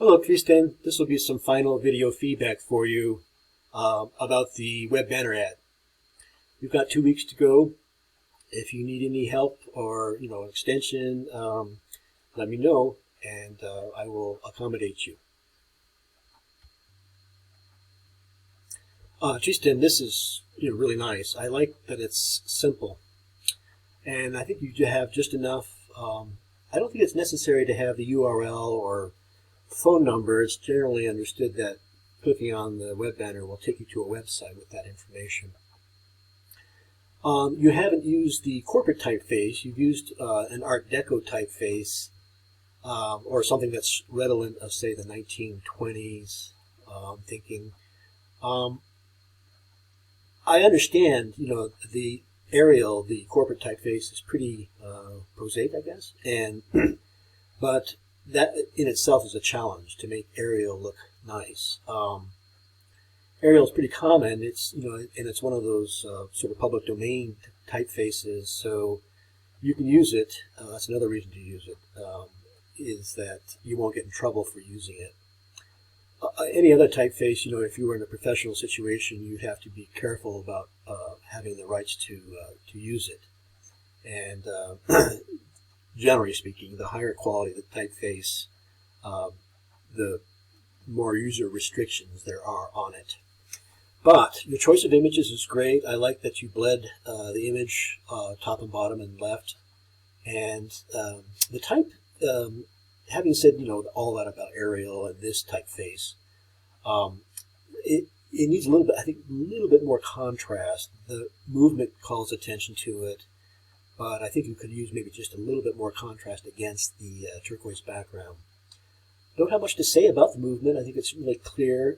Hello, Kristen. This will be some final video feedback for you about the web banner ad. We've got 2 weeks to go. If you need any help or extension, let me know, and I will accommodate you. Kristen, this is really nice. I like that it's simple, and I think you have just enough. I don't think it's necessary to have the URL or phone number. It's generally understood that clicking on the web banner will take you to a website with that information. You haven't used the corporate typeface. You've used an Art Deco typeface or something that's redolent of, say, the 1920s thinking. I understand, the Arial, the corporate typeface, is pretty prosaic, I guess, and but that in itself is a challenge to make Arial look nice. Arial is pretty common. It's and it's one of those sort of public domain typefaces, so you can use it. That's another reason to use it, is that you won't get in trouble for using it. Any other typeface, if you were in a professional situation, you'd have to be careful about having the rights to use it. And generally speaking, the higher quality the typeface, the more user restrictions there are on it. But your choice of images is great. I like that you bled the image top and bottom and left. And the type, having said all that about Arial and this typeface, it needs a little bit, I think, a little bit more contrast. The movement calls attention to it, but I think you could use maybe just a little bit more contrast against the turquoise background. Don't have much to say about the movement. I think it's really clear.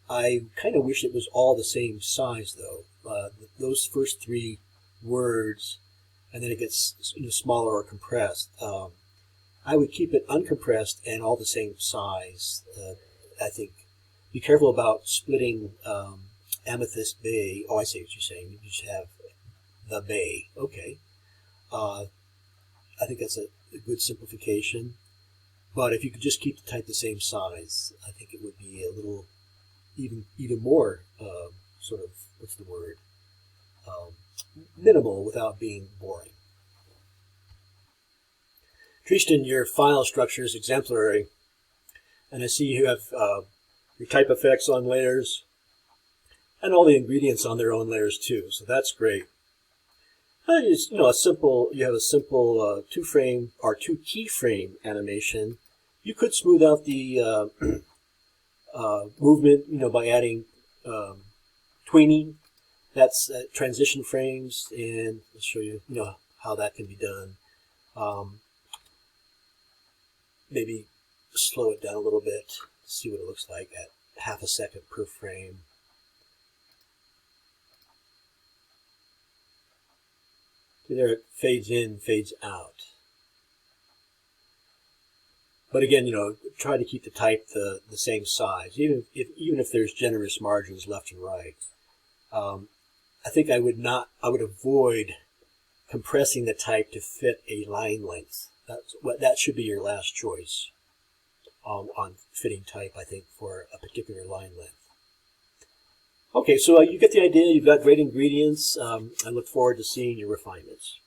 I kind of wish it was all the same size, though. Those first 3 words, and then it gets smaller or compressed. I would keep it uncompressed and all the same size. I think be careful about splitting Amethyst Bay. Oh, I see what you're saying. You just have the bay. Okay. I think that's a good simplification. But if you could just keep the type the same size, I think it would be a little, even more sort of, what's the word, minimal without being boring. Tristan, your file structure is exemplary, and I see you have your type effects on layers and all the ingredients on their own layers too, so that's great. It's, you have a simple 2-frame or 2 keyframe animation. You could smooth out the movement, by adding tweening. That's transition frames, and I'll show you, how that can be done. Maybe slow it down a little bit, see what it looks like at half a second per frame. See there, it fades in, fades out. But again, try to keep the type the same size, even if there's generous margins left and right. I think I would avoid compressing the type to fit a line length. That should be your last choice on fitting type, I think, for a particular line length. Okay, so you get the idea. You've got great ingredients. I look forward to seeing your refinements.